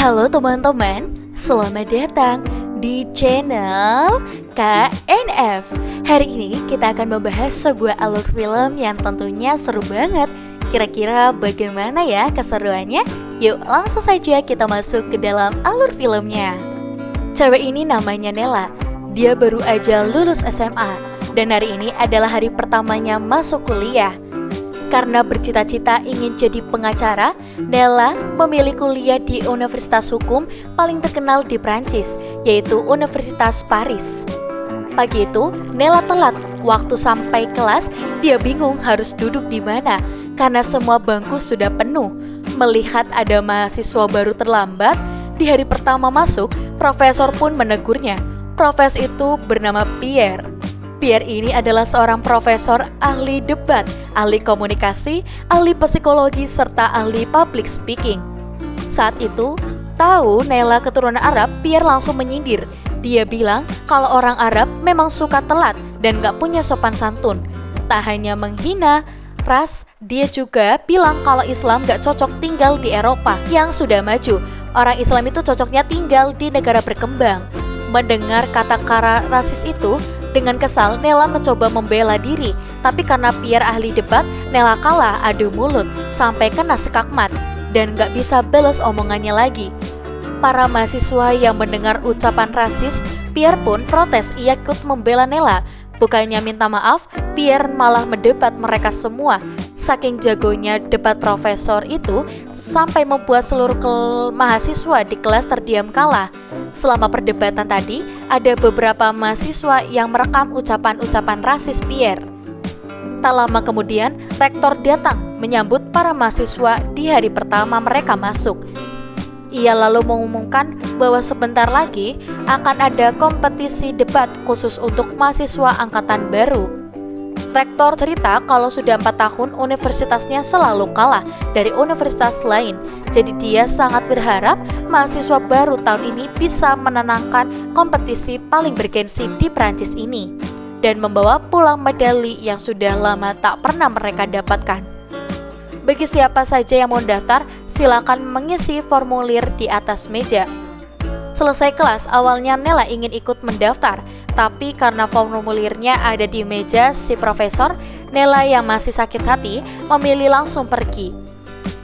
Halo teman-teman, selamat datang di channel KNF. Hari ini kita akan membahas sebuah alur film yang tentunya seru banget. Kira-kira bagaimana ya keseruannya? Yuk langsung saja kita masuk ke dalam alur filmnya. Cewek ini namanya Nela. Dia baru aja lulus SMA dan hari ini adalah hari pertamanya masuk kuliah. Karena bercita-cita ingin jadi pengacara, Nela memilih kuliah di Universitas Hukum paling terkenal di Prancis, yaitu Universitas Paris. Pagi itu, Nela telat. Waktu sampai kelas, dia bingung harus duduk di mana, karena semua bangku sudah penuh. Melihat ada mahasiswa baru terlambat, di hari pertama masuk, profesor pun menegurnya. Profesor itu bernama Pierre. Pierre ini adalah seorang profesor ahli debat, ahli komunikasi, ahli psikologi, serta ahli public speaking. Saat itu, tahu Nela keturunan Arab, Pierre langsung menyindir. Dia bilang kalau orang Arab memang suka telat dan gak punya sopan santun. Tak hanya menghina ras, dia juga bilang kalau Islam gak cocok tinggal di Eropa yang sudah maju. Orang Islam itu cocoknya tinggal di negara berkembang. Mendengar kata-kata rasis itu, dengan kesal, Nela mencoba membela diri, tapi karena Pierre ahli debat, Nela kalah adu mulut, sampai kena sekakmat, dan gak bisa balas omongannya lagi. Para mahasiswa yang mendengar ucapan rasis, Pierre pun protes, ia ikut membela Nela. Bukannya minta maaf, Pierre malah mendebat mereka semua. Saking jagonya debat profesor itu, sampai membuat seluruh mahasiswa di kelas terdiam kalah. Selama perdebatan tadi, ada beberapa mahasiswa yang merekam ucapan-ucapan rasis Pierre. Tak lama kemudian, rektor datang menyambut para mahasiswa di hari pertama mereka masuk. Ia lalu mengumumkan bahwa sebentar lagi akan ada kompetisi debat khusus untuk mahasiswa angkatan baru. Rektor cerita kalau sudah 4 tahun universitasnya selalu kalah dari universitas lain. Jadi dia sangat berharap mahasiswa baru tahun ini bisa menenangkan kompetisi paling bergensi di Prancis ini dan membawa pulang medali yang sudah lama tak pernah mereka dapatkan. Bagi siapa saja yang mau daftar, silakan mengisi formulir di atas meja. Selesai kelas, awalnya Nela ingin ikut mendaftar, tapi karena formulirnya ada di meja si profesor, Nela yang masih sakit hati memilih langsung pergi.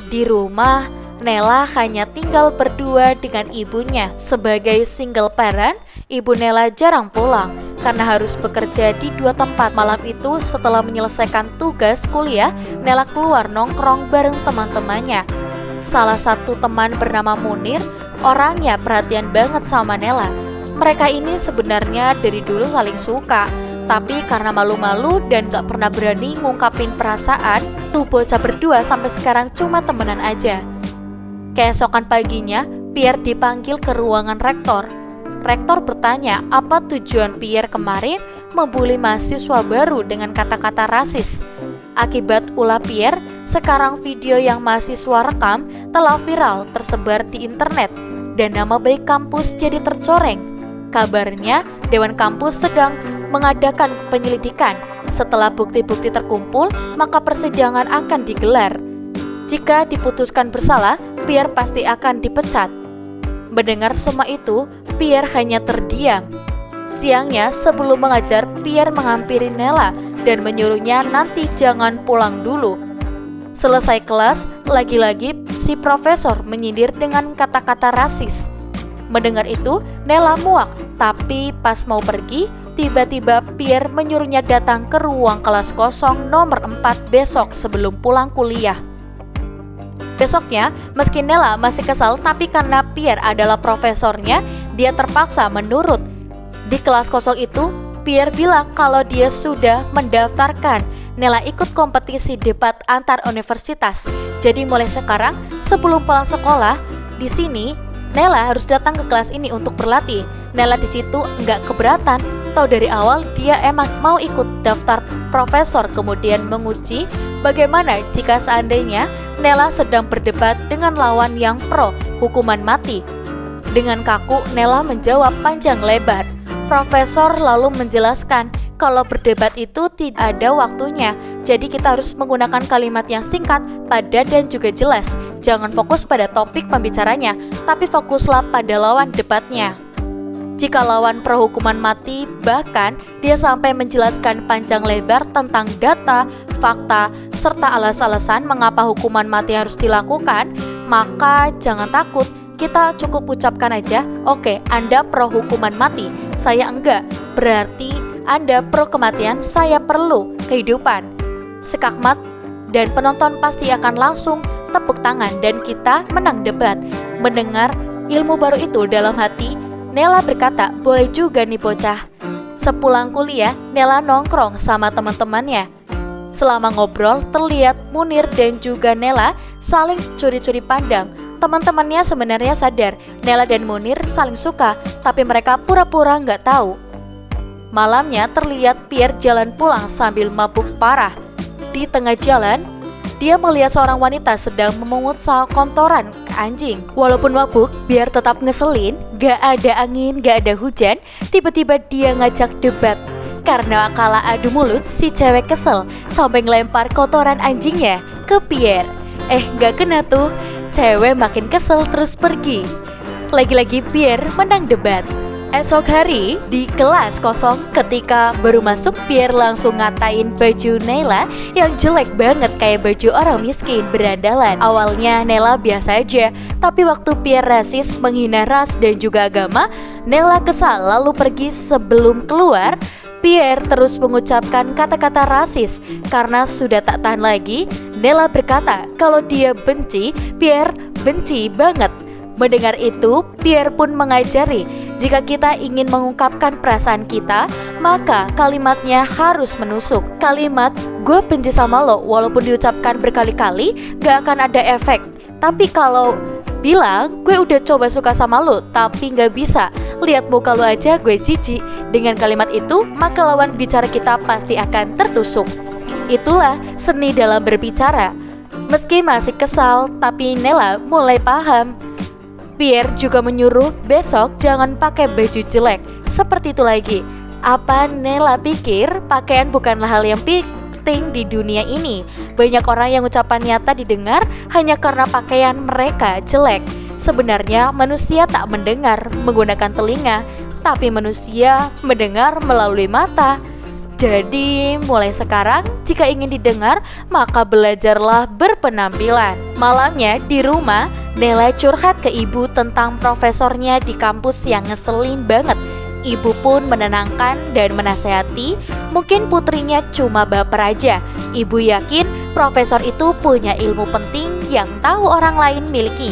Di rumah, Nela hanya tinggal berdua dengan ibunya. Sebagai single parent, ibu Nela jarang pulang karena harus bekerja di 2 tempat. Malam itu setelah menyelesaikan tugas kuliah, Nela keluar nongkrong bareng teman-temannya. Salah satu teman bernama Munir, orangnya perhatian banget sama Nela. Mereka ini sebenarnya dari dulu saling suka, tapi karena malu-malu dan gak pernah berani ngungkapin perasaan, tuh bocah berdua sampai sekarang cuma temenan aja. Keesokan paginya, Pierre dipanggil ke ruangan rektor. Rektor bertanya apa tujuan Pierre kemarin membuli mahasiswa baru dengan kata-kata rasis. Akibat ulah Pierre, sekarang video yang mahasiswa rekam telah viral tersebar di internet dan nama baik kampus jadi tercoreng. Kabarnya, Dewan Kampus sedang mengadakan penyelidikan. Setelah bukti-bukti terkumpul, maka persidangan akan digelar. Jika diputuskan bersalah, Pierre pasti akan dipecat. Mendengar semua itu, Pierre hanya terdiam. Siangnya, sebelum mengajar, Pierre menghampiri Nela dan menyuruhnya nanti jangan pulang dulu. Selesai kelas, lagi-lagi si profesor menyindir dengan kata-kata rasis. Mendengar itu, Nela muak, tapi pas mau pergi, tiba-tiba Pierre menyuruhnya datang ke ruang kelas kosong nomor 4 besok sebelum pulang kuliah. Besoknya, meski Nela masih kesal, tapi karena Pierre adalah profesornya, dia terpaksa menurut. Di kelas kosong itu, Pierre bilang kalau dia sudah mendaftarkan Nela ikut kompetisi debat antar universitas. Jadi mulai sekarang, sebelum pulang sekolah, di sini Nela harus datang ke kelas ini untuk berlatih. Nela di situ nggak keberatan. Tahu dari awal dia emang mau ikut daftar profesor, kemudian menguji bagaimana jika seandainya Nela sedang berdebat dengan lawan yang pro hukuman mati. Dengan kaku, Nela menjawab panjang lebar. Profesor lalu menjelaskan kalau berdebat itu tidak ada waktunya, Jadi kita harus menggunakan kalimat yang singkat, padat, dan juga jelas. Jangan fokus pada topik pembicaranya, tapi fokuslah pada lawan debatnya. Jika lawan pro hukuman mati, bahkan dia sampai menjelaskan panjang lebar tentang data, fakta, serta alas-alasan mengapa hukuman mati harus dilakukan, maka jangan takut. Kita cukup ucapkan aja, oke, Anda pro hukuman mati, saya enggak. Berarti Anda pro kematian, saya perlu kehidupan. Sekakmat, dan penonton pasti akan langsung tepuk tangan dan kita menang debat. Mendengar ilmu baru itu dalam hati, Nela berkata, boleh juga nih bocah. Sepulang kuliah, Nela nongkrong sama teman-temannya. Selama ngobrol, terlihat Munir dan juga Nela saling curi-curi pandang. Teman-temannya sebenarnya sadar Nela dan Munir saling suka, tapi mereka pura-pura nggak tahu. Malamnya terlihat Pierre jalan pulang sambil mabuk parah. Di tengah jalan, dia melihat seorang wanita sedang memungut kotoran anjing. Walaupun mabuk, biar tetap ngeselin, gak ada angin, gak ada hujan, tiba-tiba dia ngajak debat. Karena kala adu mulut, si cewek kesel sampai ngelempar kotoran anjingnya ke Pierre. Gak kena tuh, cewek makin kesel terus pergi. Lagi-lagi Pierre menang debat. Esok hari, di kelas kosong, ketika baru masuk, Pierre langsung ngatain baju Nela yang jelek banget kayak baju orang miskin berandalan. Awalnya Nela biasa aja, tapi waktu Pierre rasis, menghina ras dan juga agama, Nela kesal lalu pergi. Sebelum keluar, Pierre terus mengucapkan kata-kata rasis. Karena sudah tak tahan lagi, Nela berkata kalau dia benci, Pierre benci banget. Mendengar itu, Pierre pun mengajari, jika kita ingin mengungkapkan perasaan kita, maka kalimatnya harus menusuk. Kalimat, gue benci sama lo, walaupun diucapkan berkali-kali, gak akan ada efek. Tapi kalau bilang, gue udah coba suka sama lo, tapi gak bisa, lihat muka lo aja gue jijik. Dengan kalimat itu, maka lawan bicara kita pasti akan tertusuk. Itulah seni dalam berbicara. Meski masih kesal, tapi Nela mulai paham. Pierre juga menyuruh besok jangan pakai baju jelek. Seperti itu lagi. Apa Nela pikir pakaian bukanlah hal yang penting di dunia ini? Banyak orang yang ucapan nyata didengar hanya karena pakaian mereka jelek. Sebenarnya manusia tak mendengar menggunakan telinga, tapi manusia mendengar melalui mata. Jadi mulai sekarang jika ingin didengar maka belajarlah berpenampilan. Malamnya di rumah, Nela curhat ke ibu tentang profesornya di kampus yang ngeselin banget. Ibu pun menenangkan dan menasehati, mungkin putrinya cuma baper aja. Ibu yakin profesor itu punya ilmu penting yang tahu orang lain miliki.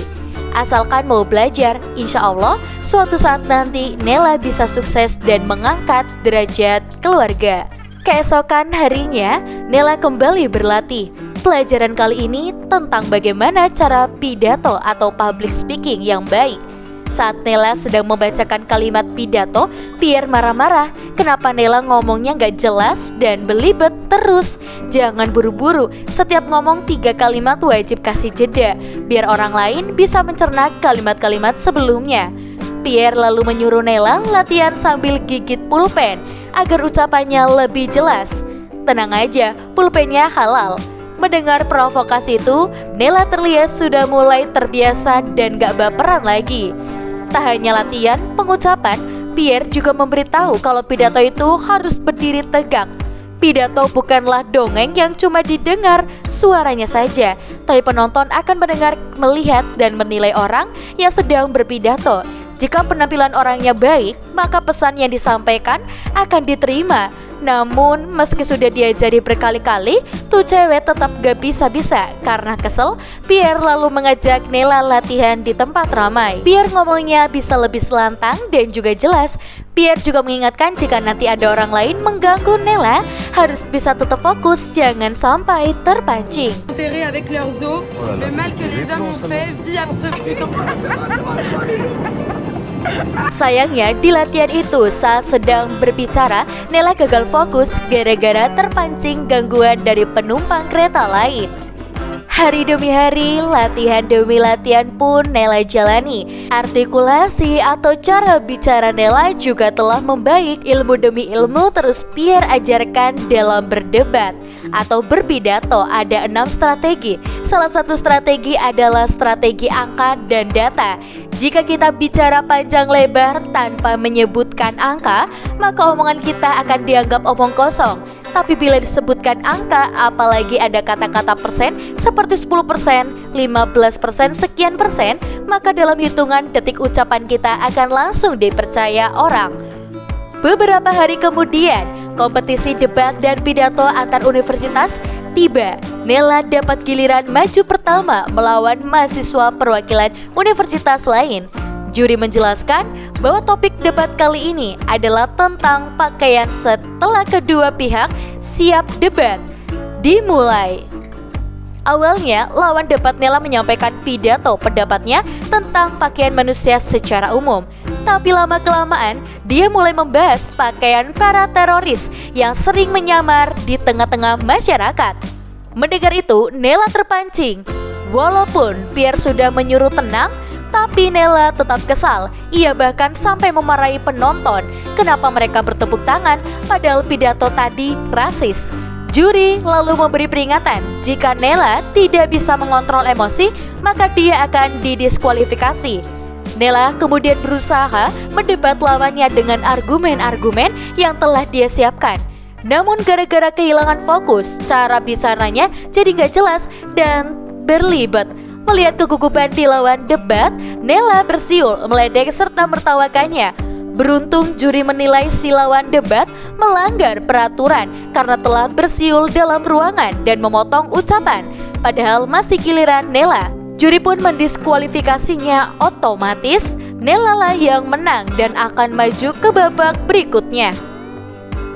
Asalkan mau belajar, insya Allah suatu saat nanti Nela bisa sukses dan mengangkat derajat keluarga. Keesokan harinya, Nela kembali berlatih. Pelajaran kali ini tentang bagaimana cara pidato atau public speaking yang baik. Saat Nela sedang membacakan kalimat pidato, Pierre marah-marah. Kenapa Nela ngomongnya gak jelas dan belibet terus? Jangan buru-buru, setiap ngomong 3 kalimat wajib kasih jeda, biar orang lain bisa mencerna kalimat-kalimat sebelumnya. Pierre lalu menyuruh Nela latihan sambil gigit pulpen agar ucapannya lebih jelas. Tenang aja, pulpennya halal. Mendengar provokasi itu, Nela terlihat sudah mulai terbiasa dan gak baperan lagi. Tak hanya latihan pengucapan, Pierre juga memberitahu kalau pidato itu harus berdiri tegak. Pidato bukanlah dongeng yang cuma didengar suaranya saja, tapi penonton akan mendengar, melihat, dan menilai orang yang sedang berpidato. Jika penampilan orangnya baik, maka pesan yang disampaikan akan diterima. Namun, meski sudah diajari berkali-kali, tuh cewek tetap gak bisa-bisa. Karena kesel, Pierre lalu mengajak Nela latihan di tempat ramai. Pierre ngomongnya bisa lebih selantang dan juga jelas. Pierre juga mengingatkan jika nanti ada orang lain mengganggu Nela, harus bisa tetap fokus, jangan sampai terpancing. Avec leurs os, le mal que les hommes ont fait via ce Sayangnya di latihan itu saat sedang berbicara, Nela gagal fokus gara-gara terpancing gangguan dari penumpang kereta lain. Hari demi hari, latihan demi latihan pun Nela jalani. Artikulasi atau cara bicara Nela juga telah membaik. Ilmu demi ilmu terus Pierre ajarkan dalam berdebat. atau berpidato ada 6 strategi. Salah satu strategi adalah strategi angka dan data. Jika kita bicara panjang lebar tanpa menyebutkan angka, maka omongan kita akan dianggap omong kosong. Tapi bila disebutkan angka, apalagi ada kata-kata persen seperti 10%, 15%, sekian persen, maka dalam hitungan detik ucapan kita akan langsung dipercaya orang. Beberapa hari kemudian, kompetisi debat dan pidato antar universitas tiba. Nela dapat giliran maju pertama melawan mahasiswa perwakilan universitas lain. Juri menjelaskan bahwa topik debat kali ini adalah tentang pakaian setelah kedua pihak siap debat dimulai. Awalnya, lawan debat Nela menyampaikan pidato pendapatnya tentang pakaian manusia secara umum. Tapi lama-kelamaan, dia mulai membahas pakaian para teroris yang sering menyamar di tengah-tengah masyarakat. Mendengar itu, Nela terpancing. Walaupun Pierre sudah menyuruh tenang, tapi Nela tetap kesal. Ia bahkan sampai memarahi penonton kenapa mereka bertepuk tangan padahal pidato tadi rasis. Juri lalu memberi peringatan jika Nela tidak bisa mengontrol emosi, maka dia akan didiskualifikasi. Nela kemudian berusaha mendebat lawannya dengan argumen-argumen yang telah dia siapkan. Namun gara-gara kehilangan fokus, cara bicaranya jadi nggak jelas dan berlibat. Melihat kegugupan di lawan debat, Nela bersiul, meledek serta mertawakannya. Beruntung juri menilai si lawan debat melanggar peraturan karena telah bersiul dalam ruangan dan memotong ucapan. Padahal masih giliran Nela. Juri pun mendiskualifikasinya otomatis. Nela lah yang menang dan akan maju ke babak berikutnya.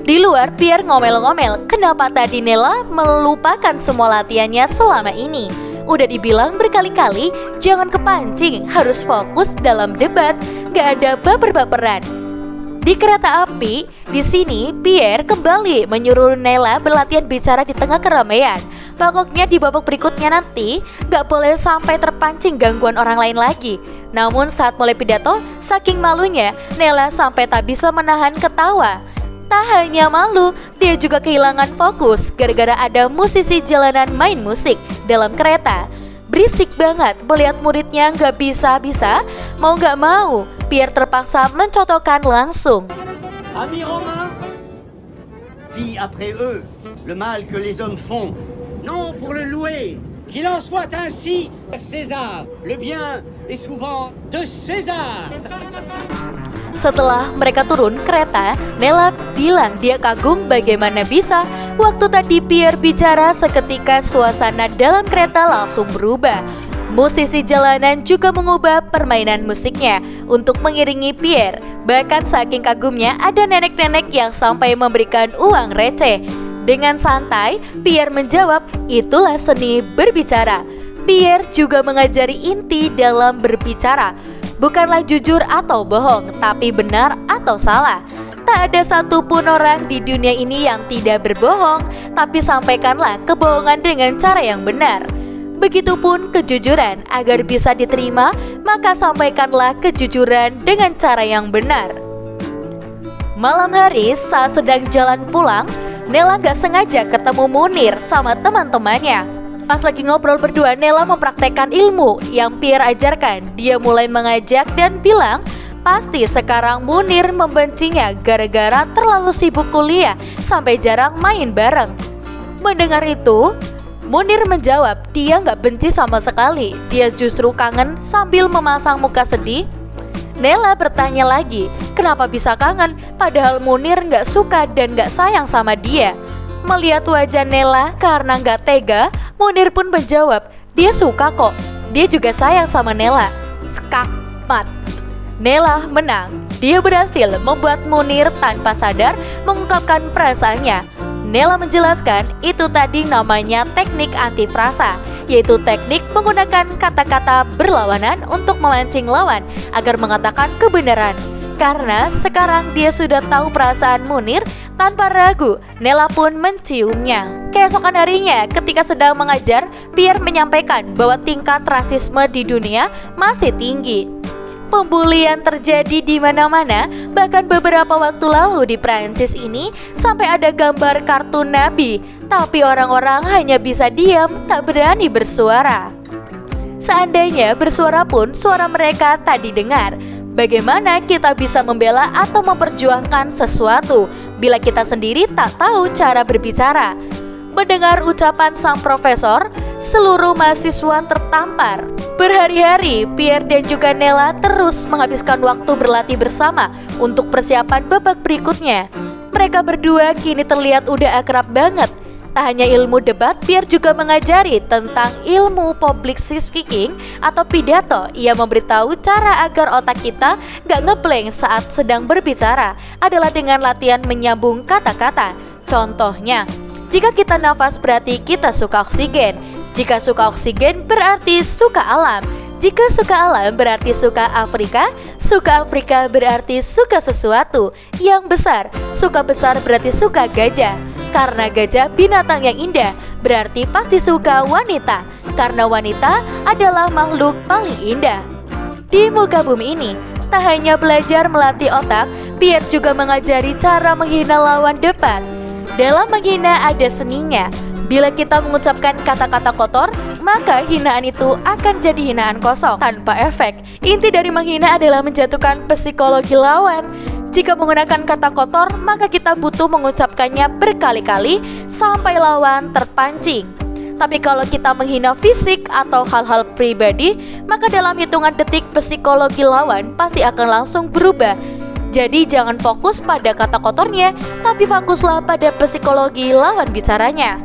Di luar, Pierre ngomel-ngomel kenapa tadi Nela melupakan semua latihannya selama ini. Udah dibilang berkali-kali, jangan kepancing, harus fokus dalam debat, gak ada baper-baperan. Di kereta api, di sini Pierre kembali menyuruh Nela berlatihan bicara di tengah keramaian. Pokoknya di babak berikutnya nanti, gak boleh sampai terpancing gangguan orang lain lagi. Namun saat mulai pidato, saking malunya, Nela sampai tak bisa menahan ketawa. Tak hanya malu, dia juga kehilangan fokus gara-gara ada musisi jalanan main musik dalam kereta. Berisik banget melihat muridnya nggak bisa-bisa, mau nggak mau, Pierre terpaksa mencotokkan langsung. Amis romains, fit après eux le mal que les hommes font, non pour le louer, qu'il en soit ainsi. César, le bien est souvent de César. Setelah mereka turun kereta, Nela bilang dia kagum bagaimana bisa. Waktu tadi Pierre bicara, seketika suasana dalam kereta langsung berubah. Musisi jalanan juga mengubah permainan musiknya untuk mengiringi Pierre. Bahkan saking kagumnya, ada nenek-nenek yang sampai memberikan uang receh. Dengan santai, Pierre menjawab, itulah seni berbicara. Pierre juga mengajari inti dalam berbicara. Bukanlah jujur atau bohong, tapi benar atau salah. Tak ada satupun orang di dunia ini yang tidak berbohong, tapi sampaikanlah kebohongan dengan cara yang benar. Begitupun kejujuran, agar bisa diterima, maka sampaikanlah kejujuran dengan cara yang benar. Malam hari saat sedang jalan pulang, Nela gak sengaja ketemu Munir sama teman-temannya. Pas lagi ngobrol berdua, Nela mempraktekkan ilmu yang Pierre ajarkan. Dia mulai mengajak dan bilang, pasti sekarang Munir membencinya gara-gara terlalu sibuk kuliah sampai jarang main bareng. Mendengar itu, Munir menjawab dia nggak benci sama sekali. Dia justru kangen sambil memasang muka sedih. Nela bertanya lagi, kenapa bisa kangen padahal Munir nggak suka dan nggak sayang sama dia. Melihat wajah Nela karena nggak tega, Munir pun menjawab, dia suka kok, dia juga sayang sama Nela. Skakmat. Nela menang. Dia berhasil membuat Munir tanpa sadar mengungkapkan perasaannya. Nela menjelaskan itu tadi namanya teknik antifrasa, yaitu teknik menggunakan kata-kata berlawanan untuk memancing lawan agar mengatakan kebenaran. Karena sekarang dia sudah tahu perasaan Munir, tanpa ragu, Nela pun menciumnya. Keesokan harinya, ketika sedang mengajar, Pierre menyampaikan bahwa tingkat rasisme di dunia masih tinggi. Pembulian terjadi di mana-mana, bahkan beberapa waktu lalu di Prancis ini sampai ada gambar kartun Nabi, tapi orang-orang hanya bisa diam, tak berani bersuara. Seandainya bersuara pun, suara mereka tak didengar. Bagaimana kita bisa membela atau memperjuangkan sesuatu bila kita sendiri tak tahu cara berbicara? Mendengar ucapan sang profesor, seluruh mahasiswa tertampar. Berhari-hari, Pierre dan juga Nella terus menghabiskan waktu berlatih bersama untuk persiapan babak berikutnya. Mereka berdua kini terlihat udah akrab banget. Tak hanya ilmu debat, Pierre juga mengajari tentang ilmu public speaking atau pidato. Ia memberitahu cara agar otak kita gak ngeblank saat sedang berbicara adalah dengan latihan menyambung kata-kata. Contohnya, jika kita nafas berarti kita suka oksigen. Jika suka oksigen berarti suka alam. Jika suka alam berarti suka Afrika berarti suka sesuatu yang besar. Suka besar berarti suka gajah. Karena gajah binatang yang indah, berarti pasti suka wanita. Karena wanita adalah makhluk paling indah di muka bumi ini. Tak hanya belajar melatih otak, Pierre juga mengajari cara menghina lawan debat. Dalam menghina ada seninya. Bila kita mengucapkan kata-kata kotor, maka hinaan itu akan jadi hinaan kosong, tanpa efek. Inti dari menghina adalah menjatuhkan psikologi lawan. Jika menggunakan kata kotor, maka kita butuh mengucapkannya berkali-kali sampai lawan terpancing. Tapi kalau kita menghina fisik atau hal-hal pribadi, maka dalam hitungan detik psikologi lawan pasti akan langsung berubah. Jadi jangan fokus pada kata kotornya, tapi fokuslah pada psikologi lawan bicaranya.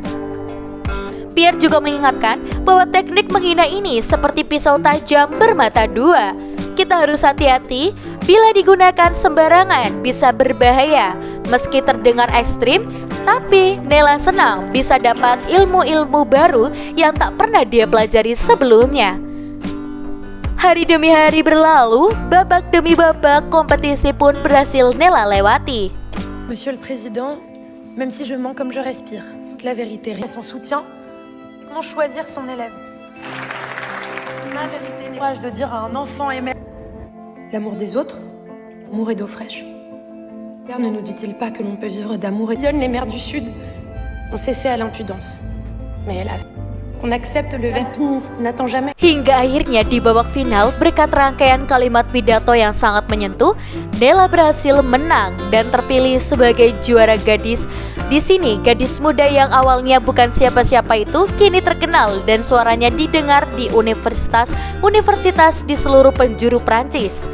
Pierre juga mengingatkan bahwa teknik menghina ini seperti pisau tajam bermata dua. Kita harus hati-hati, bila digunakan sembarangan bisa berbahaya. Meski terdengar ekstrim, tapi Nella senang bisa dapat ilmu-ilmu baru yang tak pernah dia pelajari sebelumnya. Hari demi hari berlalu, babak demi babak kompetisi pun berhasil Nella lewati. Monsieur le Président, même si je mens comme je respire, toute la vérité reste son soutien. Comment choisir son élève? Ma vérité n'est pas de dire à un enfant aimer l'amour des autres, amour et d'eau fraîche. Ne nous dit-il pas que l'on peut vivre d'amour et les mères du Sud ont cessé à l'impudence. Mais hélas, qu'on accepte le alpiniste n'attend jamais. Hingga akhirnya di babak final, berkat rangkaian kalimat pidato yang sangat menyentuh, Nella berhasil menang dan terpilih sebagai juara gadis. Di sini, gadis muda yang awalnya bukan siapa-siapa itu kini terkenal dan suaranya didengar di universitas di seluruh penjuru Prancis.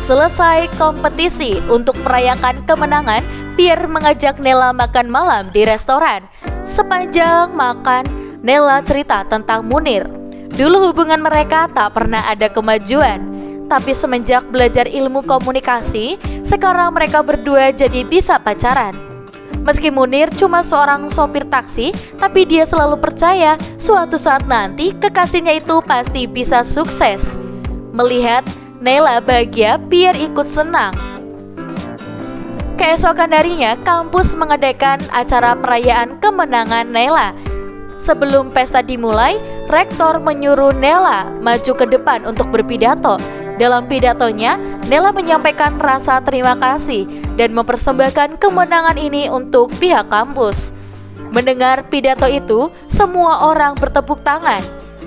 Selesai kompetisi, untuk merayakan kemenangan, Pierre mengajak Nella makan malam di restoran. Sepanjang makan, Nella cerita tentang Munir. Dulu hubungan mereka tak pernah ada kemajuan, tapi semenjak belajar ilmu komunikasi, sekarang mereka berdua jadi bisa pacaran. Meski Munir cuma seorang sopir taksi, tapi dia selalu percaya suatu saat nanti kekasihnya itu pasti bisa sukses. Melihat Nella bahagia, Pierre ikut senang. Keesokan harinya, kampus mengadakan acara perayaan kemenangan Nella. Sebelum pesta dimulai, rektor menyuruh Nella maju ke depan untuk berpidato. Dalam pidatonya, Nella menyampaikan rasa terima kasih dan mempersembahkan kemenangan ini untuk pihak kampus. Mendengar pidato itu, semua orang bertepuk tangan.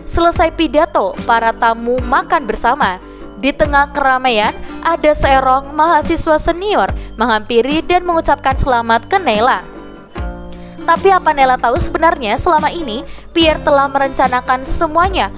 Selesai pidato, para tamu makan bersama. Di tengah keramaian, ada seorang mahasiswa senior menghampiri dan mengucapkan selamat ke Nella. Tapi apa Nella tahu sebenarnya selama ini Pierre telah merencanakan semuanya.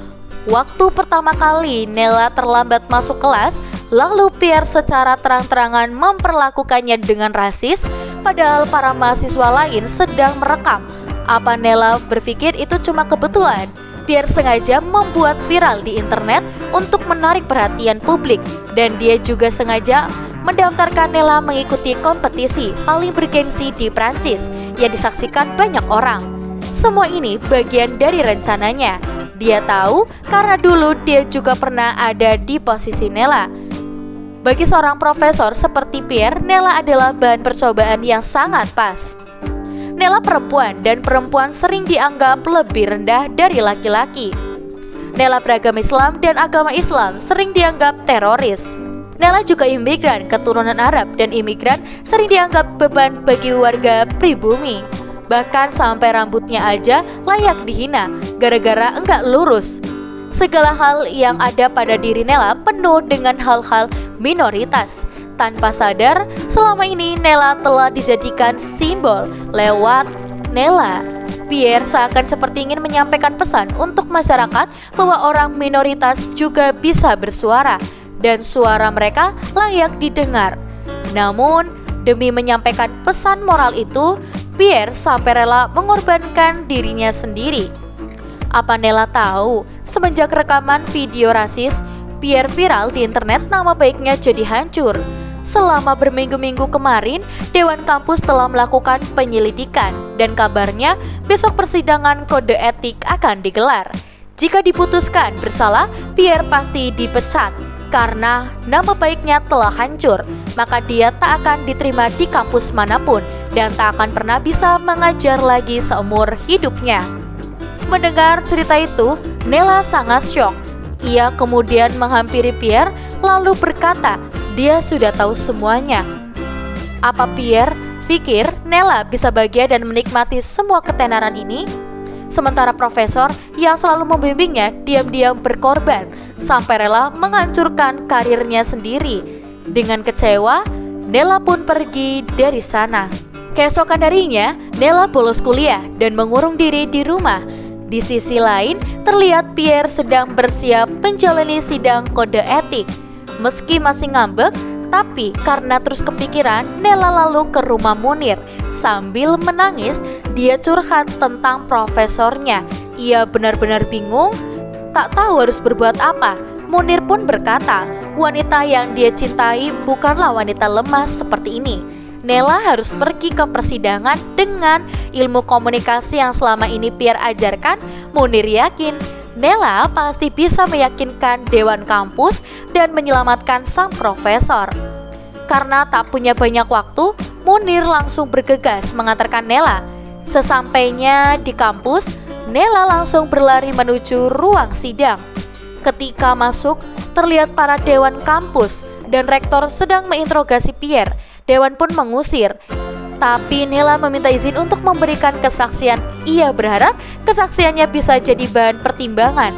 Waktu pertama kali Nella terlambat masuk kelas, lalu Pierre secara terang-terangan memperlakukannya dengan rasis, padahal para mahasiswa lain sedang merekam. Apa Nella berpikir itu cuma kebetulan? Pierre sengaja membuat viral di internet untuk menarik perhatian publik, dan dia juga sengaja mendaftarkan Nella mengikuti kompetisi paling bergengsi di Prancis yang disaksikan banyak orang. Semua ini bagian dari rencananya. Dia tahu karena dulu dia juga pernah ada di posisi Nella. Bagi seorang profesor seperti Pierre, Nella adalah bahan percobaan yang sangat pas. Nella perempuan dan perempuan sering dianggap lebih rendah dari laki-laki. Nela beragama Islam dan agama Islam sering dianggap teroris. Nela juga imigran keturunan Arab dan imigran sering dianggap beban bagi warga pribumi. Bahkan sampai rambutnya aja layak dihina gara-gara enggak lurus. Segala hal yang ada pada diri Nela penuh dengan hal-hal minoritas. Tanpa sadar, selama ini Nela telah dijadikan simbol lewat Nela. Pierre seakan seperti ingin menyampaikan pesan untuk masyarakat bahwa orang minoritas juga bisa bersuara dan suara mereka layak didengar. Namun, demi menyampaikan pesan moral itu, Pierre sampai rela mengorbankan dirinya sendiri. Apa Nela tahu, semenjak rekaman video rasis Pierre viral di internet, nama baiknya jadi hancur. Selama berminggu-minggu kemarin, Dewan Kampus telah melakukan penyelidikan dan kabarnya besok persidangan kode etik akan digelar. Jika diputuskan bersalah, Pierre pasti dipecat. Karena nama baiknya telah hancur, maka dia tak akan diterima di kampus manapun dan tak akan pernah bisa mengajar lagi seumur hidupnya. Mendengar cerita itu, Nela sangat syok. Ia kemudian menghampiri Pierre lalu berkata, dia sudah tahu semuanya. Apa Pierre pikir Nela bisa bahagia dan menikmati semua ketenaran ini? Sementara profesor yang selalu membimbingnya diam-diam berkorban sampai rela menghancurkan karirnya sendiri. Dengan kecewa, Nela pun pergi dari sana. Keesokan harinya, Nela bolos kuliah dan mengurung diri di rumah. Di sisi lain, terlihat Pierre sedang bersiap menjalani sidang kode etik. Meski masih ngambek, tapi karena terus kepikiran, Nela lalu ke rumah Munir. Sambil menangis, dia curhat tentang profesornya. Ia benar-benar bingung, tak tahu harus berbuat apa. Munir pun berkata, wanita yang dia cintai bukanlah wanita lemah seperti ini. Nela harus pergi ke persidangan dengan ilmu komunikasi yang selama ini Pierre ajarkan. Munir yakin Nela pasti bisa meyakinkan Dewan Kampus dan menyelamatkan sang profesor. Karena tak punya banyak waktu, Munir langsung bergegas mengantarkan Nela. Sesampainya di kampus, Nela langsung berlari menuju ruang sidang. Ketika masuk, terlihat para Dewan Kampus dan rektor sedang menginterogasi Pierre. Dewan pun mengusir. Tapi Nela meminta izin untuk memberikan kesaksian. Ia berharap kesaksiannya bisa jadi bahan pertimbangan.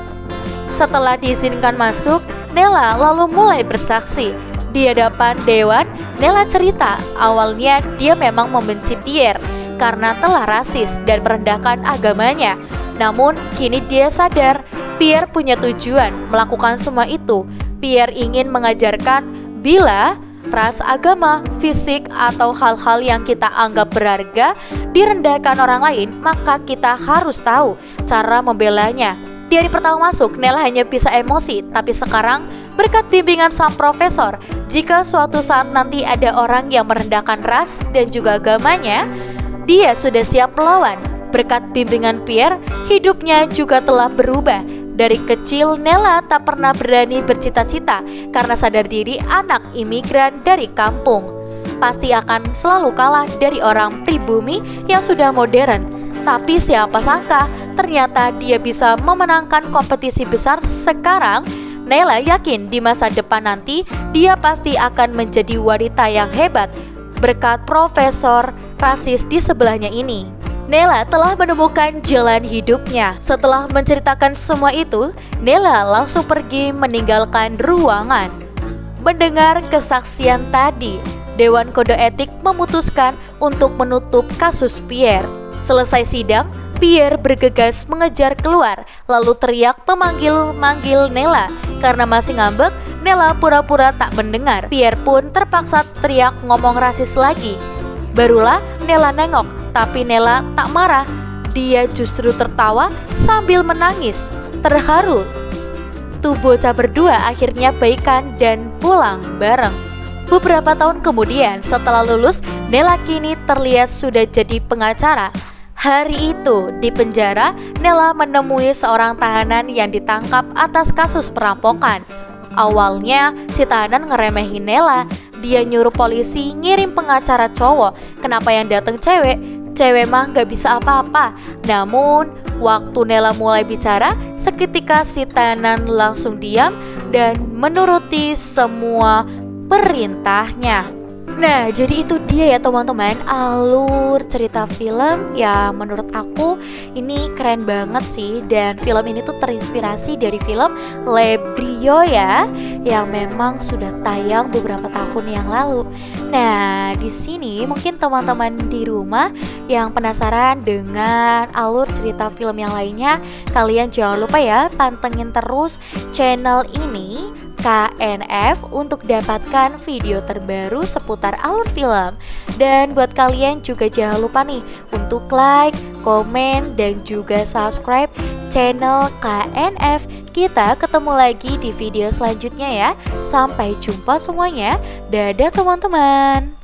Setelah diizinkan masuk, Nela lalu mulai bersaksi. Di hadapan Dewan, Nela cerita awalnya dia memang membenci Pierre karena telah rasis dan merendahkan agamanya. Namun kini dia sadar Pierre punya tujuan melakukan semua itu. Pierre ingin mengajarkan bila ras, agama, fisik, atau hal-hal yang kita anggap berharga direndahkan orang lain, maka kita harus tahu cara membelanya. Di hari pertama masuk, Nela hanya bisa emosi, tapi sekarang berkat bimbingan sang profesor, jika suatu saat nanti ada orang yang merendahkan ras dan juga agamanya, dia sudah siap melawan. Berkat bimbingan Pierre, hidupnya juga telah berubah. Dari kecil, Nela tak pernah berani bercita-cita karena sadar diri anak imigran dari kampung pasti akan selalu kalah dari orang pribumi yang sudah modern. Tapi siapa sangka, ternyata dia bisa memenangkan kompetisi besar. Sekarang, Nela yakin di masa depan nanti dia pasti akan menjadi wanita yang hebat berkat profesor rasis di sebelahnya ini. Nela telah menemukan jalan hidupnya. Setelah menceritakan semua itu, Nela langsung pergi meninggalkan ruangan. Mendengar kesaksian tadi, Dewan Kode Etik memutuskan untuk menutup kasus Pierre. Selesai sidang, Pierre bergegas mengejar keluar, lalu teriak memanggil-manggil Nela. Karena masih ngambek, Nela pura-pura tak mendengar. Pierre pun terpaksa teriak ngomong rasis lagi. Barulah Nela nengok, tapi Nela tak marah. Dia justru tertawa sambil menangis, terharu. Tuh bocah berdua akhirnya baikan dan pulang bareng. Beberapa tahun kemudian, setelah lulus, Nela kini terlihat sudah jadi pengacara. Hari itu, di penjara, Nela menemui seorang tahanan yang ditangkap atas kasus perampokan. Awalnya, si tahanan ngeremehin Nela. Dia nyuruh polisi ngirim pengacara cowok. Kenapa yang datang cewek? Cewek mah gak bisa apa-apa. Namun, Waktu Nela mulai bicara, seketika si Taenan langsung diam dan menuruti semua perintahnya. Nah, jadi itu dia ya teman-teman, alur cerita film ya menurut aku ini keren banget sih. Dan film ini tuh terinspirasi dari film Le Brio ya, yang memang sudah tayang beberapa tahun yang lalu. Nah, di sini mungkin teman-teman di rumah yang penasaran dengan alur cerita film yang lainnya, kalian jangan lupa ya pantengin terus channel ini KNF untuk dapatkan video terbaru seputar alur film. Dan buat kalian juga jangan lupa nih untuk like, komen, dan juga subscribe channel KNF. Kita ketemu lagi di video selanjutnya ya. Sampai jumpa semuanya. Dadah teman-teman.